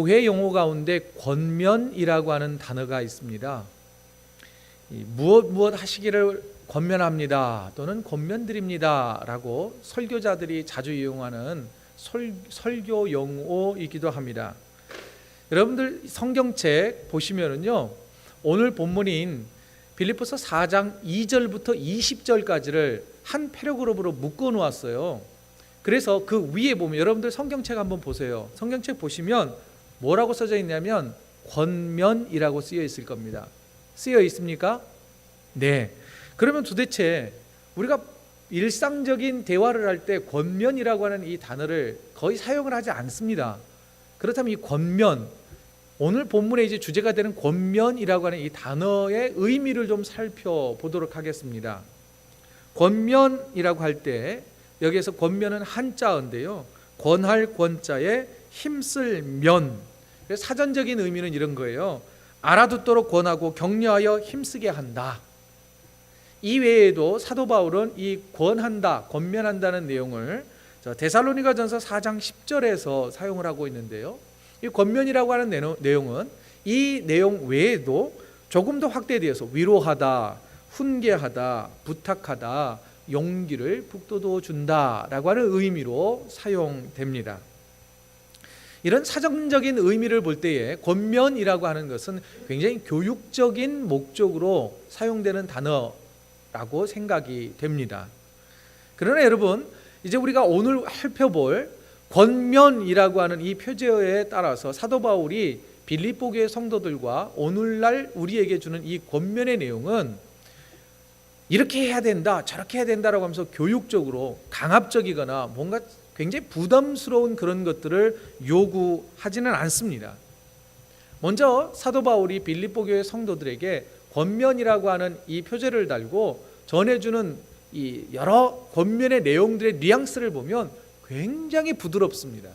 구회 용어 가운데 권면이라고 하는 단어가 있습니다. 무엇 하시기를 권면합니다 또는 권면드립니다 라고 설교자들이 자주 이용하는 설교 용어이기도 합니다. 여러분들 성경책 보시면은요, 오늘 본문인 빌립보서 4장 2절부터 20절까지를 한 패러그래프로 묶어 놓았어요. 그래서 그 위에 보면, 여러분들 성경책 한번 보세요. 성경책 보시면 뭐라고 써져 있냐면 권면이라고 쓰여 있을 겁니다. 쓰여 있습니까? 네. 그러면 도대체 우리가 일상적인 대화를 할 때 권면이라고 하는 이 단어를 거의 사용을 하지 않습니다. 그렇다면 이 권면, 오늘 본문의 이제 주제가 되는 권면이라고 하는 이 단어의 의미를 좀 살펴보도록 하겠습니다. 권면이라고 할 때 여기에서 권면은 한자어인데요, 권할 권자에 힘쓸 면, 사전적인 의미는 이런 거예요. 알아듣도록 권하고 격려하여 힘쓰게 한다. 이 외에도 사도 바울은 이 권한다, 권면한다는 내용을 데살로니가전서 4장 10절에서 사용을 하고 있는데요, 이 권면이라고 하는 내용은 이 내용 외에도 조금 더 확대되어서 위로하다, 훈계하다, 부탁하다, 용기를 북돋워 준다라고 하는 의미로 사용됩니다. 이런 사전적인 의미를 볼 때에 권면이라고 하는 것은 굉장히 교육적인 목적으로 사용되는 단어라고 생각이 됩니다. 그러나 여러분, 이제 우리가 오늘 살펴볼 권면이라고 하는 이 표제어에 따라서 사도 바울이 빌립보 교회 성도들과 오늘날 우리에게 주는 이 권면의 내용은 이렇게 해야 된다, 저렇게 해야 된다라고 하면서 교육적으로 강압적이거나 뭔가 굉장히 부담스러운 그런 것들을 요구하지는 않습니다. 먼저 사도 바울이 빌립보 교회 성도들에게 권면이라고 하는 이 표제를 달고 전해주는 이 여러 권면의 내용들의 뉘앙스를 보면 굉장히 부드럽습니다.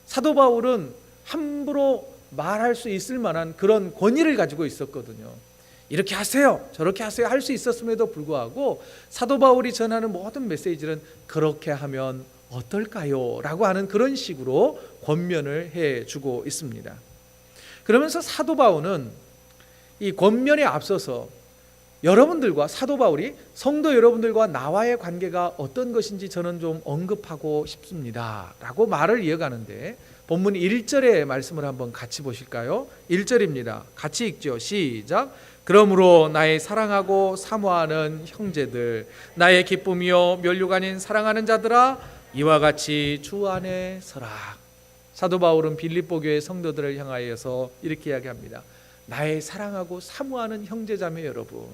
사도 바울은 함부로 말할 수 있을 만한 그런 권위를 가지고 있었거든요. 이렇게 하세요, 저렇게 하세요 할 수 있었음에도 불구하고 사도 바울이 전하는 모든 메시지는 그렇게 하면 어떨까요? 라고 하는 그런 식으로 권면을 해주고 있습니다. 그러면서 사도 바울은 이 권면에 앞서서 여러분들과, 사도 바울이 성도 여러분들과 나와의 관계가 어떤 것인지 저는 좀 언급하고 싶습니다 라고 말을 이어가는데, 본문 1절의 말씀을 한번 같이 보실까요? 1절입니다. 같이 읽죠. 시작. 그러므로 나의 사랑하고 사모하는 형제들, 나의 기쁨이요 면류가 아닌 사랑하는 자들아, 이와 같이 주 안에 서라. 사도 바울은 빌립보 교회 성도들을 향하여서 이렇게 이야기합니다. 나의 사랑하고 사모하는 형제자매 여러분,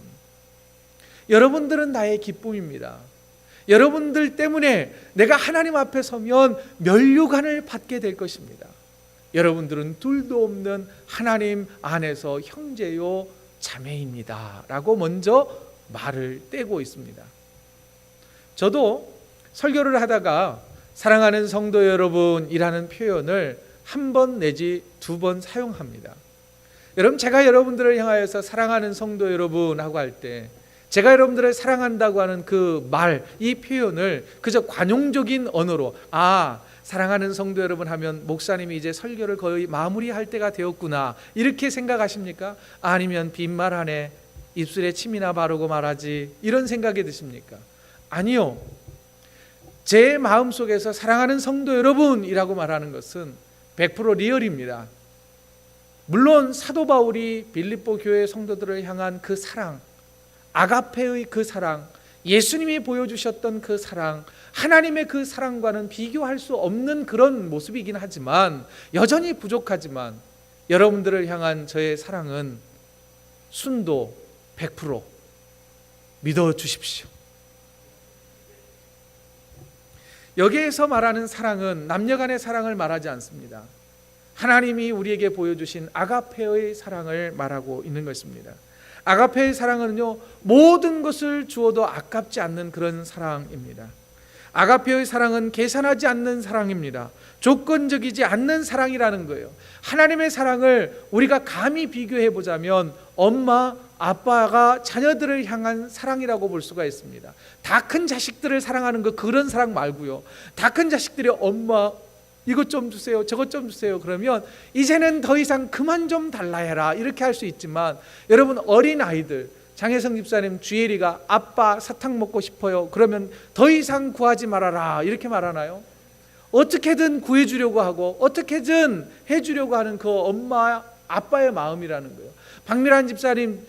여러분들은 나의 기쁨입니다. 여러분들 때문에 내가 하나님 앞에 서면 면류관을 받게 될 것입니다. 여러분들은 둘도 없는 하나님 안에서 형제요 자매입니다 라고 먼저 말을 떼고 있습니다. 저도 설교를 하다가 사랑하는 성도 여러분이라는 표현을 한 번 내지 두 번 사용합니다. 여러분, 제가 여러분들을 향하여서 사랑하는 성도 여러분 하고 할 때, 제가 여러분들을 사랑한다고 하는 그 말, 이 표현을 그저 관용적인 언어로, 사랑하는 성도 여러분 하면 목사님이 이제 설교를 거의 마무리할 때가 되었구나, 이렇게 생각하십니까? 아니면 빈말 하네, 입술에 침이나 바르고 말하지, 이런 생각이 드십니까? 아니요. 제 마음속에서 사랑하는 성도 여러분이라고 말하는 것은 100% 리얼입니다. 물론 사도 바울이 빌립보 교회 성도들을 향한 그 사랑, 아가페의 그 사랑, 예수님이 보여주셨던 그 사랑, 하나님의 그 사랑과는 비교할 수 없는 그런 모습이긴 하지만, 여전히 부족하지만 여러분들을 향한 저의 사랑은 순도 100% 믿어주십시오. 여기에서 말하는 사랑은 남녀간의 사랑을 말하지 않습니다. 하나님이 우리에게 보여주신 아가페의 사랑을 말하고 있는 것입니다. 아가페의 사랑은요, 모든 것을 주어도 아깝지 않는 그런 사랑입니다. 아가페의 사랑은 계산하지 않는 사랑입니다. 조건적이지 않는 사랑이라는 거예요. 하나님의 사랑을 우리가 감히 비교해 보자면 엄마, 아빠가 자녀들을 향한 사랑이라고 볼 수가 있습니다. 다 큰 자식들을 사랑하는 거, 그런 사랑 말고요, 다 큰 자식들이 엄마, 이것 좀 주세요, 저것 좀 주세요. 그러면 이제는 더 이상 그만 좀 달라 해라, 이렇게 할 수 있지만, 여러분, 어린아이들, 장혜성 집사님 주예리가 아빠 사탕 먹고 싶어요, 그러면 더 이상 구하지 말아라, 이렇게 말하나요? 어떻게든 구해주려고 하고 어떻게든 해주려고 하는 그 엄마 아빠의 마음이라는 거예요. 박미란 집사님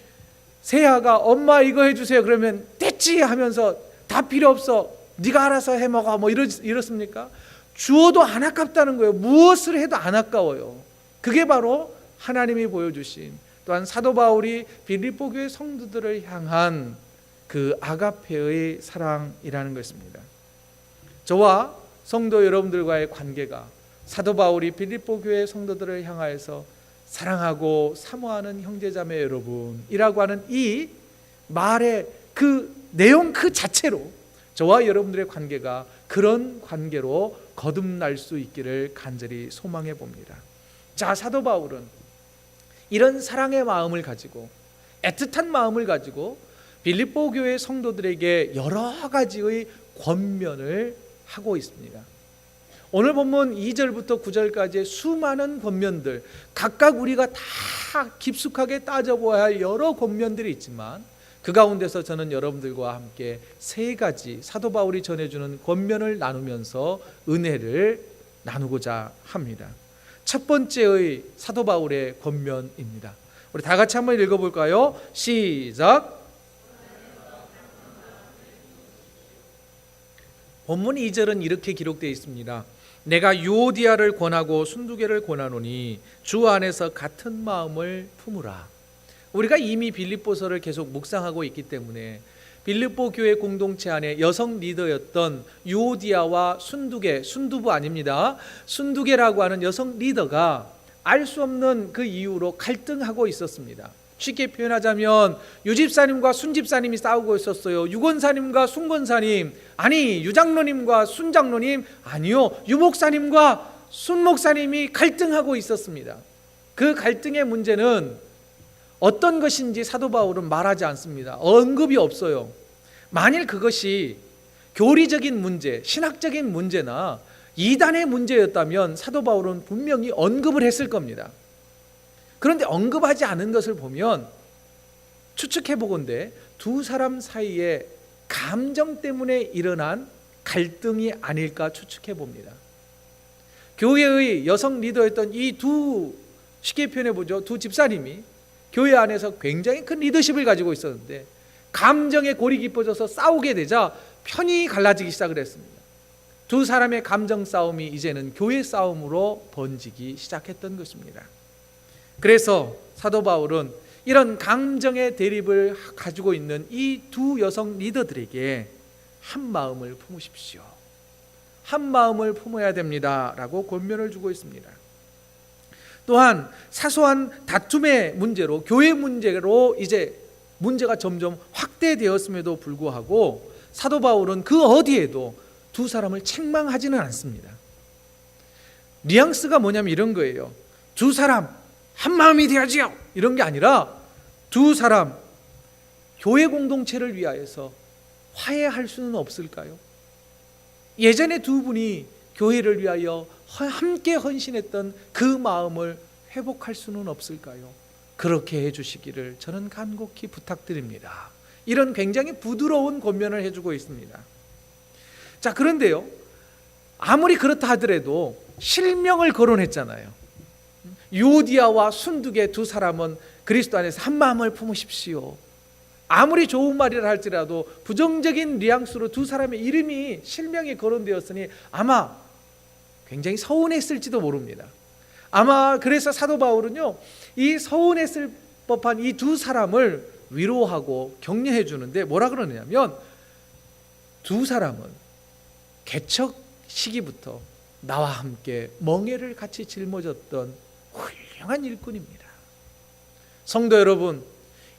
세아가 엄마 이거 해주세요 그러면 됐지 하면서 다 필요 없어, 네가 알아서 해먹어, 뭐 이렇습니까? 주어도 안 아깝다는 거예요. 무엇을 해도 안 아까워요. 그게 바로 하나님이 보여주신, 또한 사도 바울이 빌립보 교회 성도들을 향한 그 아가페의 사랑이라는 것입니다. 저와 성도 여러분들과의 관계가 사도 바울이 빌립보 교회 성도들을 향하여서 사랑하고 사모하는 형제자매 여러분이라고 하는 이 말의 그 내용 그 자체로 저와 여러분들의 관계가 그런 관계로 거듭날 수 있기를 간절히 소망해 봅니다. 자, 사도 바울은 이런 사랑의 마음을 가지고, 애틋한 마음을 가지고 빌립보 교회 성도들에게 여러 가지의 권면을 하고 있습니다. 오늘 본문 2절부터 9절까지의 수많은 권면들, 각각 우리가 다 깊숙하게 따져보아야 할 여러 권면들이 있지만, 그 가운데서 저는 여러분들과 함께 세 가지 사도 바울이 전해주는 권면을 나누면서 은혜를 나누고자 합니다. 첫 번째의 사도 바울의 권면입니다. 우리 다 같이 한번 읽어볼까요? 시작. 본문 2절은 이렇게 기록되어 있습니다. 내가 유오디아를 권하고 순두개를 권하노니 주 안에서 같은 마음을 품으라. 우리가 이미 빌립보서를 계속 묵상하고 있기 때문에 빌립보 교회 공동체 안에 여성 리더였던 유오디아와 순두개, 순두부 아닙니다, 순두개라고 하는 여성 리더가 알 수 없는 그 이유로 갈등하고 있었습니다. 쉽게 표현하자면 유집사님과 순집사님이 싸우고 있었어요. 유권사님과 순권사님, 아니 유장로님과 순장로님, 아니요 유목사님과 순목사님이 갈등하고 있었습니다. 그 갈등의 문제는 어떤 것인지 사도 바울은 말하지 않습니다. 언급이 없어요. 만일 그것이 교리적인 문제, 신학적인 문제나 이단의 문제였다면 사도 바울은 분명히 언급을 했을 겁니다. 그런데 언급하지 않은 것을 보면 추측해 보건대 두 사람 사이에 감정 때문에 일어난 갈등이 아닐까 추측해 봅니다. 교회의 여성 리더였던 이 두, 쉽게 표현해 보죠, 두 집사님이 교회 안에서 굉장히 큰 리더십을 가지고 있었는데 감정에 골이 깊어져서 싸우게 되자 편이 갈라지기 시작을 했습니다. 두 사람의 감정 싸움이 이제는 교회 싸움으로 번지기 시작했던 것입니다. 그래서 사도 바울은 이런 감정의 대립을 가지고 있는 이 두 여성 리더들에게 한 마음을 품으십시오, 한 마음을 품어야 됩니다라고 권면을 주고 있습니다. 또한 사소한 다툼의 문제로, 교회 문제로 이제 문제가 점점 확대되었음에도 불구하고 사도 바울은 그 어디에도 두 사람을 책망하지는 않습니다. 뉘앙스가 뭐냐면 이런 거예요. 두 사람 한 마음이 되어야지요, 이런 게 아니라 두 사람 교회 공동체를 위하여서 화해할 수는 없을까요? 예전에 두 분이 교회를 위하여 함께 헌신했던 그 마음을 회복할 수는 없을까요? 그렇게 해주시기를 저는 간곡히 부탁드립니다. 이런 굉장히 부드러운 권면을 해주고 있습니다. 자, 그런데요, 아무리 그렇다 하더라도 실명을 거론했잖아요. 유오디아와 순두개 두 사람은 그리스도 안에서 한 마음을 품으십시오. 아무리 좋은 말이라 할지라도 부정적인 뉘앙스로 두 사람의 이름이 실명이 거론되었으니 아마 굉장히 서운했을지도 모릅니다. 아마 그래서 사도 바울은요, 이 서운했을 법한 이 두 사람을 위로하고 격려해 주는데 뭐라 그러냐면, 두 사람은 개척 시기부터 나와 함께 멍에를 같이 짊어졌던 훌륭한 일꾼입니다. 성도 여러분,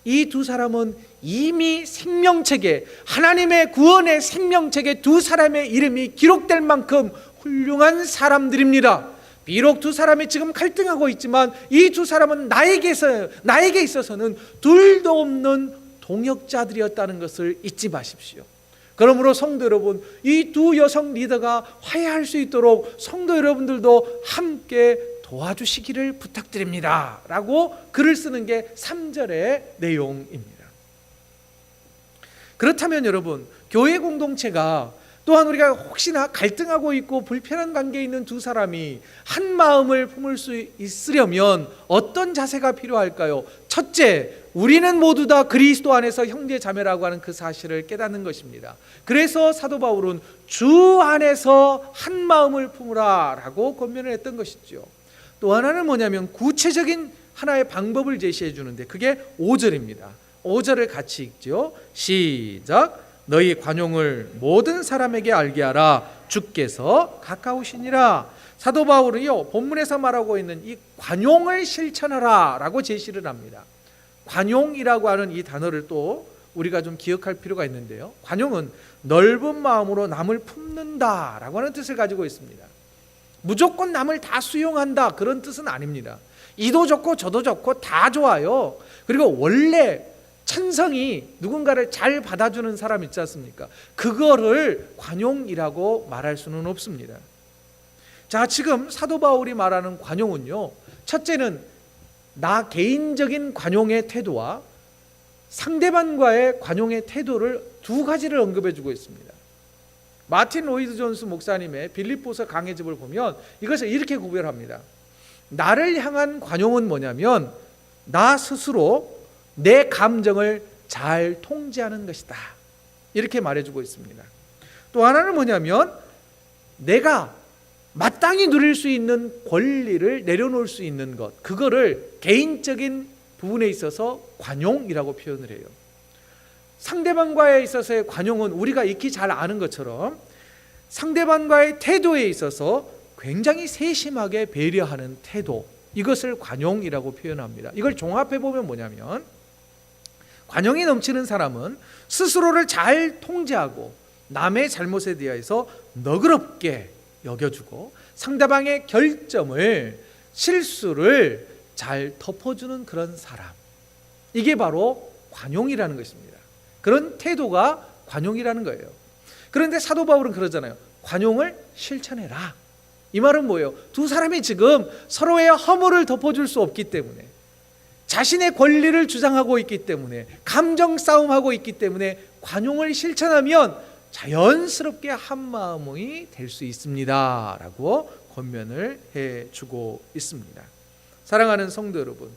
이 두 사람은 이미 생명책에, 하나님의 구원의 생명책에 두 사람의 이름이 기록될 만큼 훌륭한 사람들입니다. 비록 두 사람이 지금 갈등하고 있지만 이 두 사람은 나에게 있어서는 둘도 없는 동역자들이었다는 것을 잊지 마십시오. 그러므로 성도 여러분, 이 두 여성 리더가 화해할 수 있도록 성도 여러분들도 함께 도와주시기를 부탁드립니다 라고 글을 쓰는 게 3절의 내용입니다. 그렇다면 여러분, 교회 공동체가 또한 우리가 혹시나 갈등하고 있고 불편한 관계에 있는 두 사람이 한 마음을 품을 수 있으려면 어떤 자세가 필요할까요? 첫째, 우리는 모두 다 그리스도 안에서 형제 자매라고 하는 그 사실을 깨닫는 것입니다. 그래서 사도 바울은 주 안에서 한 마음을 품으라 라고 권면을 했던 것이죠. 또 하나는 뭐냐면 구체적인 하나의 방법을 제시해 주는데 그게 5절입니다. 5절을 같이 읽죠. 시작. 너희 관용을 모든 사람에게 알게 하라. 주께서 가까우시니라. 사도 바울은요, 본문에서 말하고 있는 이 관용을 실천하라 라고 제시를 합니다. 관용이라고 하는 이 단어를 또 우리가 좀 기억할 필요가 있는데요, 관용은 넓은 마음으로 남을 품는다 라고 하는 뜻을 가지고 있습니다. 무조건 남을 다 수용한다 그런 뜻은 아닙니다. 이도 좋고 저도 좋고 다 좋아요. 그리고 원래 천성이 누군가를 잘 받아주는 사람 있지 않습니까? 그거를 관용이라고 말할 수는 없습니다. 자, 지금 사도 바울이 말하는 관용은요, 첫째는 나 개인적인 관용의 태도와 상대방과의 관용의 태도를 두 가지를 언급해 주고 있습니다. 마틴 로이드 존스 목사님의 빌립보서 강해집을 보면 이것을 이렇게 구별합니다. 나를 향한 관용은 뭐냐면 나 스스로 내 감정을 잘 통제하는 것이다 이렇게 말해주고 있습니다. 또 하나는 뭐냐면 내가 마땅히 누릴 수 있는 권리를 내려놓을 수 있는 것, 그거를 개인적인 부분에 있어서 관용이라고 표현을 해요. 상대방과에 있어서의 관용은 우리가 익히 잘 아는 것처럼 상대방과의 태도에 있어서 굉장히 세심하게 배려하는 태도, 이것을 관용이라고 표현합니다. 이걸 종합해 보면 뭐냐면 관용이 넘치는 사람은 스스로를 잘 통제하고 남의 잘못에 대해서 너그럽게 여겨주고 상대방의 결점을, 실수를 잘 덮어주는 그런 사람, 이게 바로 관용이라는 것입니다. 그런 태도가 관용이라는 거예요. 그런데 사도 바울은 그러잖아요. 관용을 실천해라. 이 말은 뭐예요? 두 사람이 지금 서로의 허물을 덮어줄 수 없기 때문에, 자신의 권리를 주장하고 있기 때문에, 감정 싸움하고 있기 때문에 관용을 실천하면 자연스럽게 한 마음이 될 수 있습니다 라고 권면을 해주고 있습니다. 사랑하는 성도 여러분,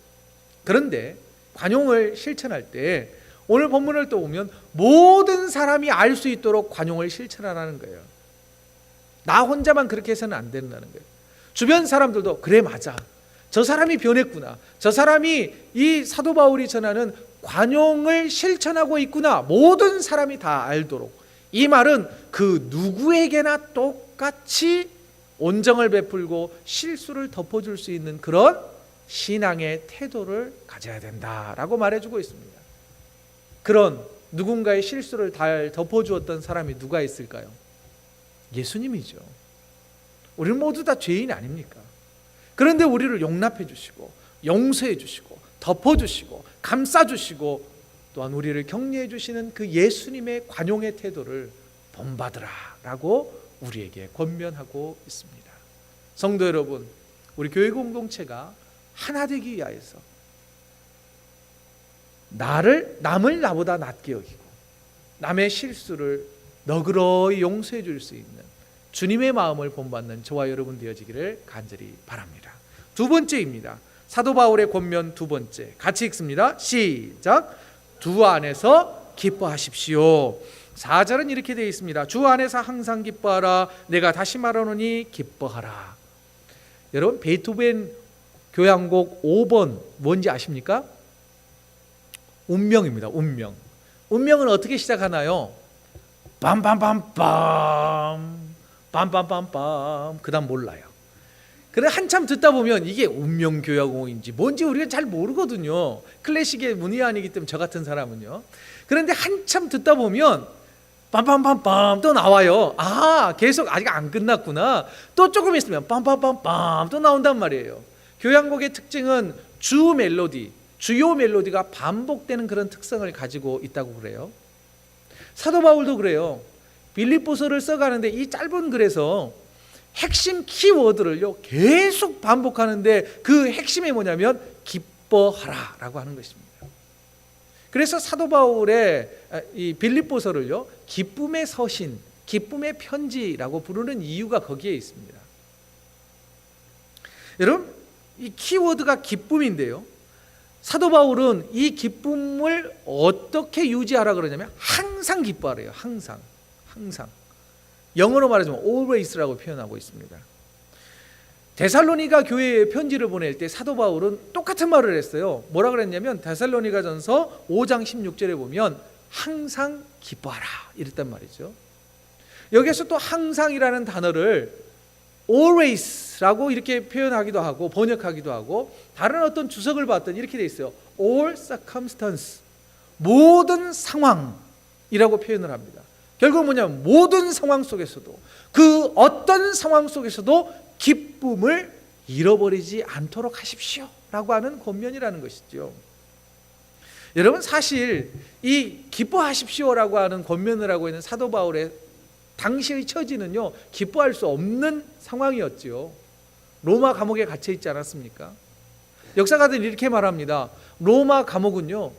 그런데 관용을 실천할 때 오늘 본문을 또 보면 모든 사람이 알 수 있도록 관용을 실천하라는 거예요. 나 혼자만 그렇게 해서는 안 된다는 거예요. 주변 사람들도 그래, 맞아, 저 사람이 변했구나, 저 사람이 이 사도 바울이 전하는 관용을 실천하고 있구나, 모든 사람이 다 알도록, 이 말은 그 누구에게나 똑같이 온정을 베풀고 실수를 덮어줄 수 있는 그런 신앙의 태도를 가져야 된다라고 말해주고 있습니다. 그런 누군가의 실수를 잘 덮어주었던 사람이 누가 있을까요? 예수님이죠. 우리는 모두 다 죄인 아닙니까? 그런데 우리를 용납해 주시고 용서해 주시고 덮어주시고 감싸주시고 또한 우리를 격려해 주시는 그 예수님의 관용의 태도를 본받으라 라고 우리에게 권면하고 있습니다. 성도 여러분, 우리 교회 공동체가 하나 되기 위하여서 남을 나보다 낮게 여기고 남의 실수를 너그러이 용서해 줄 수 있는 주님의 마음을 본받는 저와 여러분 되어지기를 간절히 바랍니다. 두 번째입니다. 사도 바울의 권면 두 번째, 같이 읽습니다. 시작. 주 안에서 기뻐하십시오. 4절은 이렇게 되어 있습니다. 주 안에서 항상 기뻐하라. 내가 다시 말하노니 기뻐하라. 여러분, 베토벤 교향곡 5번 뭔지 아십니까? 운명입니다. 운명. 운명은 어떻게 시작하나요? 빰빰빰빰 빰빰빰빰. 그 다음 몰라요. 그래 한참 듣다 보면 이게 운명교향곡인지 뭔지 우리가 잘 모르거든요. 클래식의 문외한이기 때문에 저 같은 사람은요. 그런데 한참 듣다 보면 빰빰빰빰 또 나와요. 아, 계속 아직 안 끝났구나. 또 조금 있으면 빰빰빰빰 또 나온단 말이에요. 교향곡의 특징은 주요 멜로디가 반복되는 그런 특성을 가지고 있다고 그래요. 사도 바울도 그래요. 빌립보서를 써가는데 이 짧은 글에서 핵심 키워드를요 계속 반복하는데 그 핵심이 뭐냐면 기뻐하라 라고 하는 것입니다. 그래서 사도 바울의 이 빌립보서를요 기쁨의 서신, 기쁨의 편지라고 부르는 이유가 거기에 있습니다. 여러분, 이 키워드가 기쁨인데요, 사도 바울은 이 기쁨을 어떻게 유지하라 그러냐면 항상 기뻐하래요. 항상. 영어로 말하자면 always라고 표현하고 있습니다. 데살로니가 교회에 편지를 보낼 때 사도 바울은 똑같은 말을 했어요. 뭐라 그랬냐면 데살로니가전서 5장 16절에 보면 항상 기뻐하라 이랬단 말이죠. 여기서 또 항상이라는 단어를 always라고 이렇게 표현하기도 하고 번역하기도 하고, 다른 어떤 주석을 봤더니 이렇게 돼 있어요. all circumstance, 모든 상황이라고 표현을 합니다. 결국 뭐냐면 모든 상황 속에서도, 그 어떤 상황 속에서도 기쁨을 잃어버리지 않도록 하십시오 라고 하는 권면이라는 것이죠. 여러분, 사실 이 기뻐하십시오라고 하는 권면을 하고 있는 사도 바울의 당시의 처지는요 기뻐할 수 없는 상황이었지요. 로마 감옥에 갇혀 있지 않았습니까? 역사가들이 이렇게 말합니다. 로마 감옥은요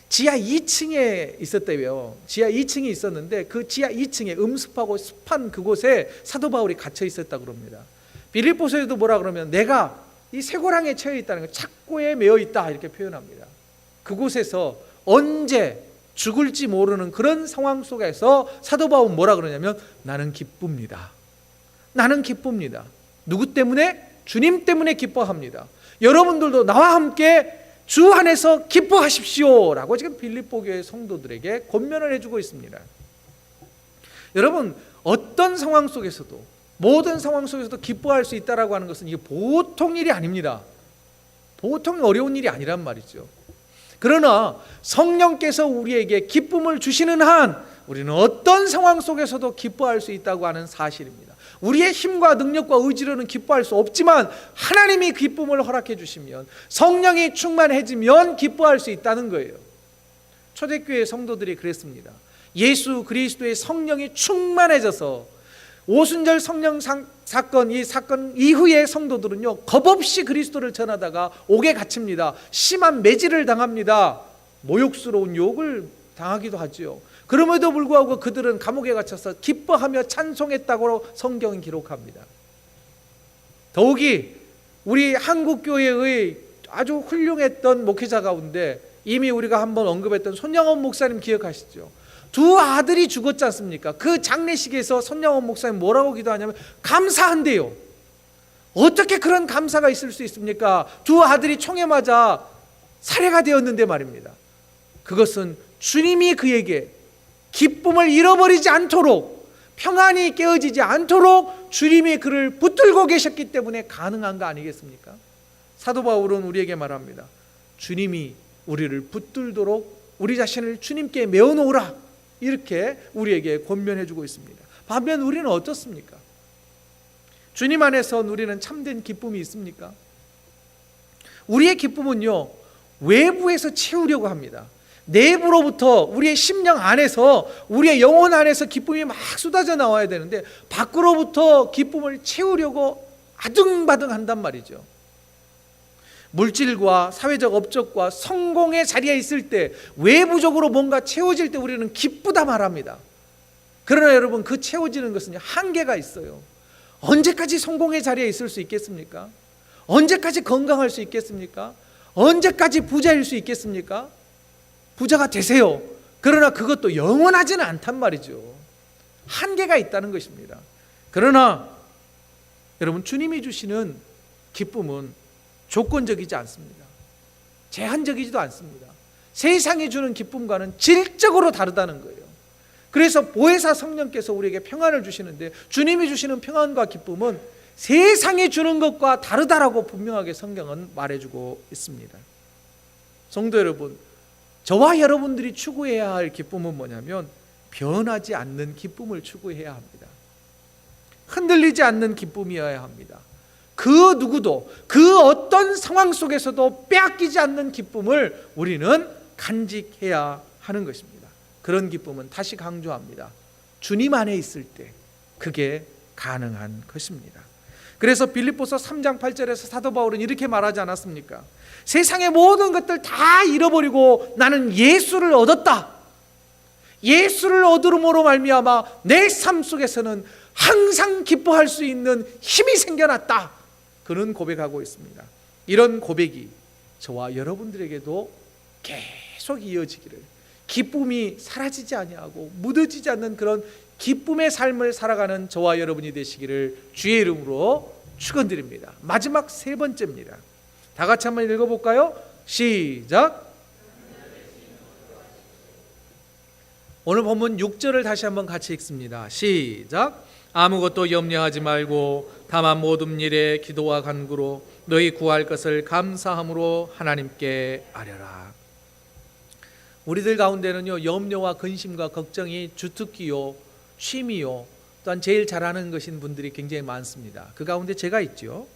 지하 2층에 있었대요. 지하 2층이 있었는데 그 지하 2층에 음습하고 습한 그곳에 사도 바울이 갇혀 있었다고 그럽니다. 빌립보서에도 뭐라 그러면 내가 이 쇠고랑에 처해 있다는 거, 착고에 매어 있다 이렇게 표현합니다. 그곳에서 언제 죽을지 모르는 그런 상황 속에서 사도 바울은 뭐라 그러냐면 나는 기쁩니다. 나는 기쁩니다. 누구 때문에? 주님 때문에 기뻐합니다. 여러분들도 나와 함께 주 안에서 기뻐하십시오 라고 지금 빌립보 교회 성도들에게 권면을 해주고 있습니다. 여러분, 어떤 상황 속에서도, 모든 상황 속에서도 기뻐할 수 있다라고 하는 것은 이게 보통 일이 아닙니다. 보통 어려운 일이 아니란 말이죠. 그러나 성령께서 우리에게 기쁨을 주시는 한 우리는 어떤 상황 속에서도 기뻐할 수 있다고 하는 사실입니다. 우리의 힘과 능력과 의지로는 기뻐할 수 없지만 하나님이 기쁨을 허락해 주시면, 성령이 충만해지면 기뻐할 수 있다는 거예요. 초대교회 성도들이 그랬습니다. 예수 그리스도의 성령이 충만해져서 오순절 성령 사건, 이 사건 이후의 성도들은요 겁없이 그리스도를 전하다가 옥에 갇힙니다. 심한 매질을 당합니다. 모욕스러운 욕을 당하기도 하지요. 그럼에도 불구하고 그들은 감옥에 갇혀서 기뻐하며 찬송했다고 성경은 기록합니다. 더욱이 우리 한국교회의 아주 훌륭했던 목회자 가운데 이미 우리가 한번 언급했던 손양원 목사님 기억하시죠? 두 아들이 죽었지 않습니까? 그 장례식에서 손양원 목사님 뭐라고 기도하냐면 감사한대요. 어떻게 그런 감사가 있을 수 있습니까? 두 아들이 총에 맞아 살해가 되었는데 말입니다. 그것은 주님이 그에게 기쁨을 잃어버리지 않도록, 평안이 깨어지지 않도록 주님이 그를 붙들고 계셨기 때문에 가능한 거 아니겠습니까? 사도 바울은 우리에게 말합니다. 주님이 우리를 붙들도록 우리 자신을 주님께 메어놓으라, 이렇게 우리에게 권면해 주고 있습니다. 반면 우리는 어떻습니까? 주님 안에서 우리는 참된 기쁨이 있습니까? 우리의 기쁨은요 외부에서 채우려고 합니다. 내부로부터, 우리의 심령 안에서, 우리의 영혼 안에서 기쁨이 막 쏟아져 나와야 되는데 밖으로부터 기쁨을 채우려고 아등바등 한단 말이죠. 물질과 사회적 업적과 성공의 자리에 있을 때, 외부적으로 뭔가 채워질 때 우리는 기쁘다 말합니다. 그러나 여러분, 그 채워지는 것은 한계가 있어요. 언제까지 성공의 자리에 있을 수 있겠습니까? 언제까지 건강할 수 있겠습니까? 언제까지 부자일 수 있겠습니까? 부자가 되세요. 그러나 그것도 영원하지는 않단 말이죠. 한계가 있다는 것입니다. 그러나 여러분, 주님이 주시는 기쁨은 조건적이지 않습니다. 제한적이지도 않습니다. 세상이 주는 기쁨과는 질적으로 다르다는 거예요. 그래서 보혜사 성령께서 우리에게 평안을 주시는데, 주님이 주시는 평안과 기쁨은 세상이 주는 것과 다르다라고 분명하게 성경은 말해주고 있습니다. 성도 여러분, 저와 여러분들이 추구해야 할 기쁨은 뭐냐면 변하지 않는 기쁨을 추구해야 합니다. 흔들리지 않는 기쁨이어야 합니다. 그 누구도, 그 어떤 상황 속에서도 빼앗기지 않는 기쁨을 우리는 간직해야 하는 것입니다. 그런 기쁨은, 다시 강조합니다, 주님 안에 있을 때 그게 가능한 것입니다. 그래서 빌립보서 3장 8절에서 사도 바울은 이렇게 말하지 않았습니까? 세상의 모든 것들 다 잃어버리고 나는 예수를 얻었다. 예수를 얻음으로 말미암아 내 삶 속에서는 항상 기뻐할 수 있는 힘이 생겨났다. 그는 고백하고 있습니다. 이런 고백이 저와 여러분들에게도 계속 이어지기를, 기쁨이 사라지지 아니하고 묻어지지 않는 그런 기쁨의 삶을 살아가는 저와 여러분이 되시기를 주의 이름으로 축원드립니다. 마지막 세 번째입니다. 다 같이 한번 읽어볼까요? 시작. 오늘 본문 6절을 다시 한번 같이 읽습니다. 시작. 아무것도 염려하지 말고 다만 모든 일에 기도와 간구로 너희 구할 것을 감사함으로 하나님께 아뢰라. 우리들 가운데는요, 염려와 근심과 걱정이 주특기요, 취미요, 또한 제일 잘하는 것인 분들이 굉장히 많습니다. 그 가운데 제가 있죠.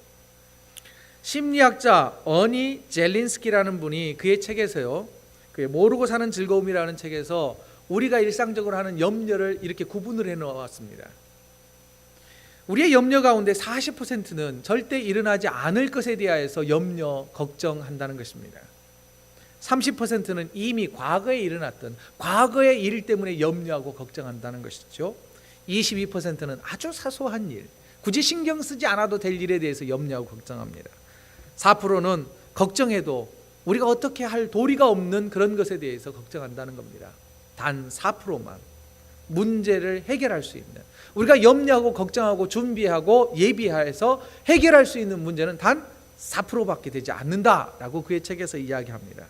심리학자 어니 젤린스키라는 분이 그의 책에서요, 그의 모르고 사는 즐거움이라는 책에서 우리가 일상적으로 하는 염려를 이렇게 구분을 해놓았습니다. 우리의 염려 가운데 40%는 절대 일어나지 않을 것에 대하여서 염려, 걱정한다는 것입니다. 30%는 이미 과거에 일어났던 과거의 일 때문에 염려하고 걱정한다는 것이죠. 22%는 아주 사소한 일, 굳이 신경 쓰지 않아도 될 일에 대해서 염려하고 걱정합니다. 4%는 걱정해도 우리가 어떻게 할 도리가 없는 그런 것에 대해서 걱정한다는 겁니다. 단 4%만 문제를 해결할 수 있는, 우리가 염려하고 걱정하고 준비하고 예비해서 해결할 수 있는 문제는 단 4%밖에 되지 않는다라고 그의 책에서 이야기합니다.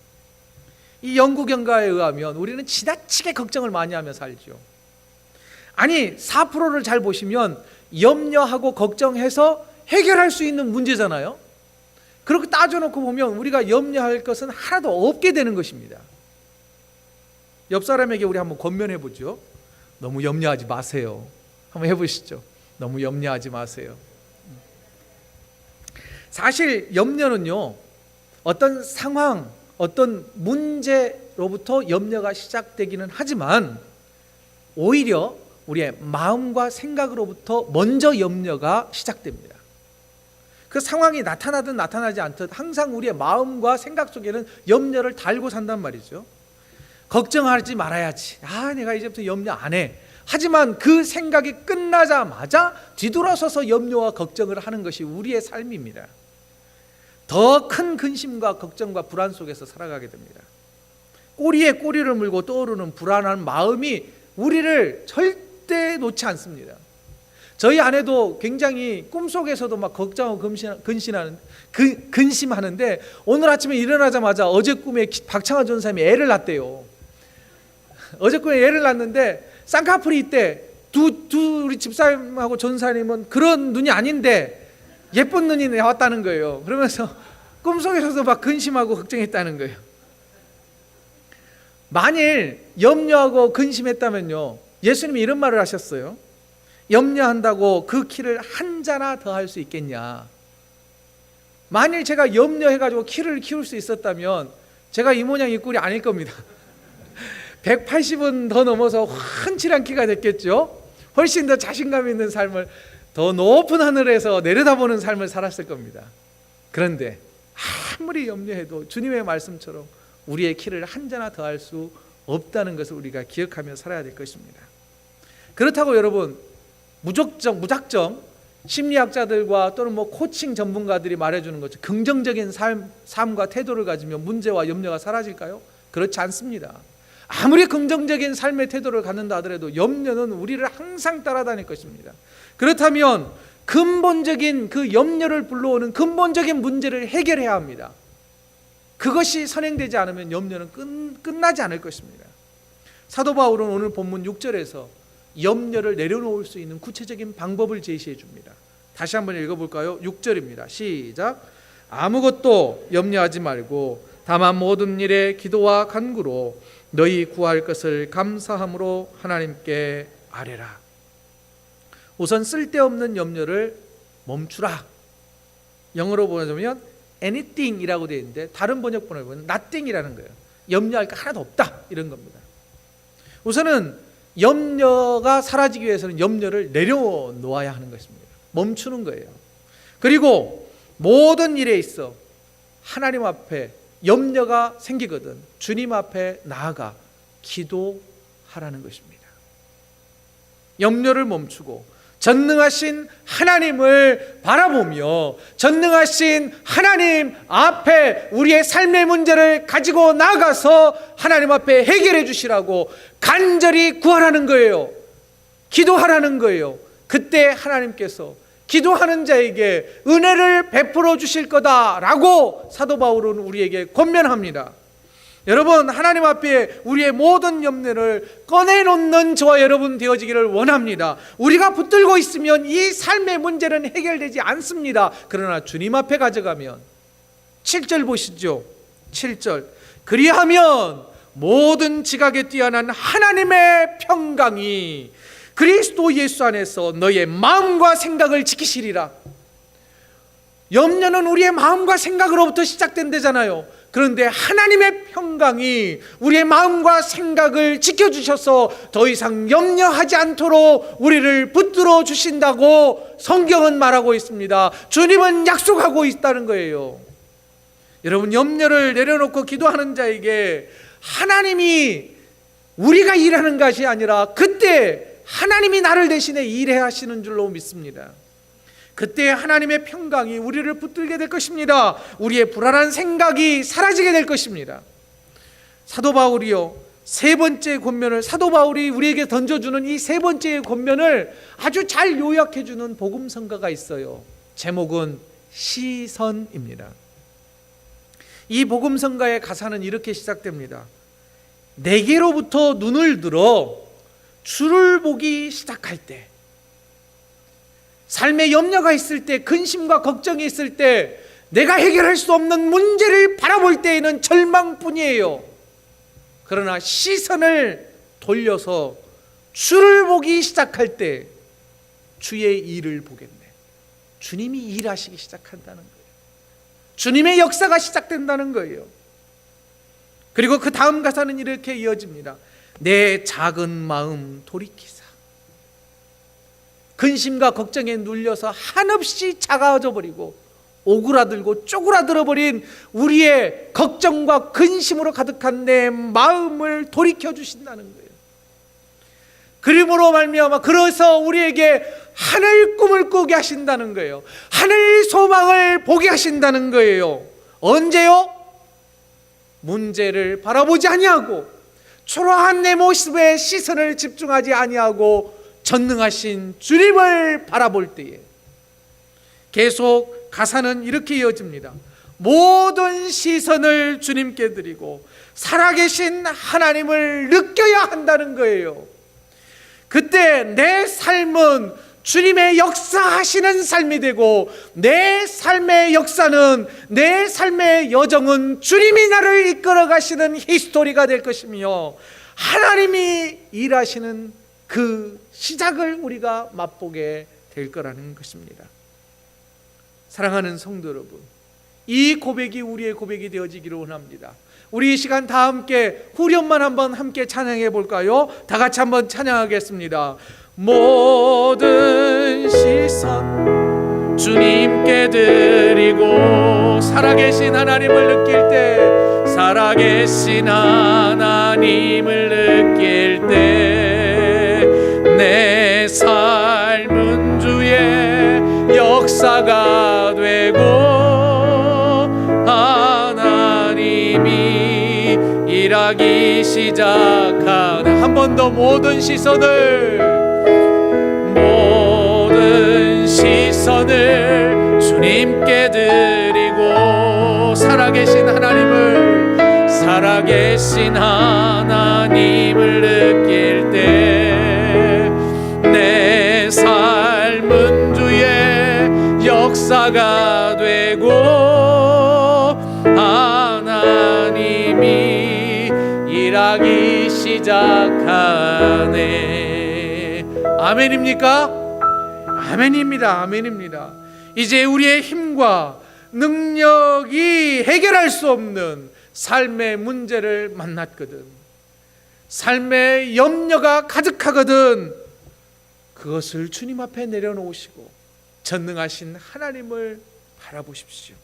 이 연구 결과에 의하면 우리는 지나치게 걱정을 많이 하며 살죠. 아니, 4%를 잘 보시면 염려하고 걱정해서 해결할 수 있는 문제잖아요. 그렇게 따져놓고 보면 우리가 염려할 것은 하나도 없게 되는 것입니다. 옆 사람에게 우리 한번 권면해 보죠. 너무 염려하지 마세요. 한번 해보시죠. 너무 염려하지 마세요. 사실 염려는요, 어떤 상황, 어떤 문제로부터 염려가 시작되기는 하지만 오히려 우리의 마음과 생각으로부터 먼저 염려가 시작됩니다. 그 상황이 나타나든 나타나지 않든 항상 우리의 마음과 생각 속에는 염려를 달고 산단 말이죠. 걱정하지 말아야지. 내가 이제부터 염려 안 해. 하지만 그 생각이 끝나자마자 뒤돌아서서 염려와 걱정을 하는 것이 우리의 삶입니다. 더 큰 근심과 걱정과 불안 속에서 살아가게 됩니다. 꼬리에 꼬리를 물고 떠오르는 불안한 마음이 우리를 절대 놓지 않습니다. 저희 아내도 굉장히 꿈속에서도 막 걱정하고 근심하는데 오늘 아침에 일어나자마자 어제 꿈에 박창환 전사님이 애를 낳았대요. 어제 꿈에 애를 낳았는데 쌍꺼풀이 있대. 우리 집사님하고 전사님은 그런 눈이 아닌데 예쁜 눈이 나왔다는 거예요. 그러면서 꿈속에서도 막 근심하고 걱정했다는 거예요. 만일 염려하고 근심했다면요, 예수님이 이런 말을 하셨어요. 염려한다고 그 키를 한 자나 더 할 수 있겠냐. 만일 제가 염려해가지고 키를 키울 수 있었다면 제가 이 모양 이 꼴이 아닐 겁니다. 180은 더 넘어서 훤칠한 키가 됐겠죠. 훨씬 더 자신감 있는 삶을, 더 높은 하늘에서 내려다보는 삶을 살았을 겁니다. 그런데 아무리 염려해도 주님의 말씀처럼 우리의 키를 한 자나 더 할 수 없다는 것을 우리가 기억하며 살아야 될 것입니다. 그렇다고 여러분 무작정 심리학자들과 또는 코칭 전문가들이 말해주는 것처럼 긍정적인 삶과 태도를 가지면 문제와 염려가 사라질까요? 그렇지 않습니다. 아무리 긍정적인 삶의 태도를 갖는다 하더라도 염려는 우리를 항상 따라다닐 것입니다. 그렇다면 근본적인 그 염려를 불러오는 근본적인 문제를 해결해야 합니다. 그것이 선행되지 않으면 염려는 끝나지 않을 것입니다. 사도 바울은 오늘 본문 6절에서 염려를 내려놓을 수 있는 구체적인 방법을 제시해 줍니다. 다시 한번 읽어볼까요? 6절입니다. 시작. 아무것도 염려하지 말고 다만 모든 일에 기도와 간구로 너희 구할 것을 감사함으로 하나님께 아뢰라. 우선 쓸데없는 염려를 멈추라. 영어로 보자면 anything이라고 되어 있는데 다른 번역본을 보면 nothing이라는 거예요. 염려할 게 하나도 없다 이런 겁니다. 우선은 염려가 사라지기 위해서는 염려를 내려놓아야 하는 것입니다. 멈추는 거예요. 그리고 모든 일에 있어 하나님 앞에 염려가 생기거든 주님 앞에 나아가 기도하라는 것입니다. 염려를 멈추고 전능하신 하나님을 바라보며 전능하신 하나님 앞에 우리의 삶의 문제를 가지고 나가서 하나님 앞에 해결해 주시라고 간절히 구하라는 거예요. 기도하라는 거예요. 그때 하나님께서 기도하는 자에게 은혜를 베풀어 주실 거다라고 사도 바울은 우리에게 권면합니다. 여러분, 하나님 앞에 우리의 모든 염려를 꺼내놓는 저와 여러분 되어지기를 원합니다. 우리가 붙들고 있으면 이 삶의 문제는 해결되지 않습니다. 그러나 주님 앞에 가져가면 7절 보시죠. 7절 그리하면 모든 지각에 뛰어난 하나님의 평강이 그리스도 예수 안에서 너의 마음과 생각을 지키시리라. 염려는 우리의 마음과 생각으로부터 시작된다잖아요. 그런데 하나님의 평강이 우리의 마음과 생각을 지켜주셔서 더 이상 염려하지 않도록 우리를 붙들어 주신다고 성경은 말하고 있습니다. 주님은 약속하고 있다는 거예요. 여러분, 염려를 내려놓고 기도하는 자에게 하나님이 우리가 일하는 것이 아니라 그때 하나님이 나를 대신해 일하시는 줄로 믿습니다. 그때 하나님의 평강이 우리를 붙들게 될 것입니다. 우리의 불안한 생각이 사라지게 될 것입니다. 사도 바울이요, 세 번째 권면을 사도 바울이 우리에게 던져주는 이 세 번째 권면을 아주 잘 요약해주는 복음성가가 있어요. 제목은 시선입니다. 이 복음성가의 가사는 이렇게 시작됩니다. 내게로부터 눈을 들어 주를 보기 시작할 때, 삶에 염려가 있을 때, 근심과 걱정이 있을 때, 내가 해결할 수 없는 문제를 바라볼 때에는 절망뿐이에요. 그러나 시선을 돌려서 주를 보기 시작할 때 주의 일을 보겠네. 주님이 일하시기 시작한다는 거예요. 주님의 역사가 시작된다는 거예요. 그리고 그 다음 가사는 이렇게 이어집니다. 내 작은 마음 돌이키사. 근심과 걱정에 눌려서 한없이 작아져 버리고 오그라들고 쪼그라들어 버린 우리의 걱정과 근심으로 가득한 내 마음을 돌이켜 주신다는 거예요. 그림으로 말미암아 그래서 우리에게 하늘 꿈을 꾸게 하신다는 거예요. 하늘 소망을 보게 하신다는 거예요. 언제요? 문제를 바라보지 아니하고 초라한 내 모습에 시선을 집중하지 아니하고 전능하신 주님을 바라볼 때에. 계속 가사는 이렇게 이어집니다. 모든 시선을 주님께 드리고 살아계신 하나님을 느껴야 한다는 거예요. 그때 내 삶은 주님의 역사하시는 삶이 되고 내 삶의 역사는, 내 삶의 여정은 주님이 나를 이끌어 가시는 히스토리가 될 것이며 하나님이 일하시는 그 시작을 우리가 맛보게 될 거라는 것입니다. 사랑하는 성도 여러분, 이 고백이 우리의 고백이 되어지기를 원합니다. 우리 이 시간 다 함께 후렴만 한번 함께 찬양해 볼까요? 다 같이 한번 찬양하겠습니다. 모든 시선 주님께 드리고 살아계신 하나님을 느낄 때, 살아계신 하나님을 느낄 때 내 삶은 주의 역사가 되고 하나님이 일하기 시작하는, 한 번 더 모든 시선을 주님께 드리고 살아계신 하나님을 느낄 때 내 삶은 주의 역사가 되고 하나님이 일하기 시작하네. 아멘입니까? 아멘입니다. 아멘입니다. 이제 우리의 힘과 능력이 해결할 수 없는 삶의 문제를 만났거든. 삶에 염려가 가득하거든 그것을 주님 앞에 내려놓으시고 전능하신 하나님을 바라보십시오.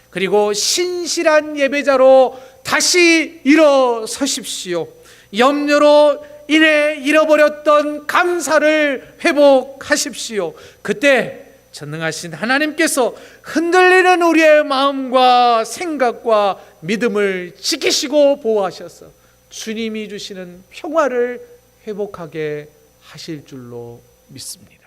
그리고 신실한 예배자로 다시 일어서십시오. 염려로 인해 잃어버렸던 감사를 회복하십시오. 그때 전능하신 하나님께서 흔들리는 우리의 마음과 생각과 믿음을 지키시고 보호하셔서 주님이 주시는 평화를 회복하게 하실 줄로 믿습니다.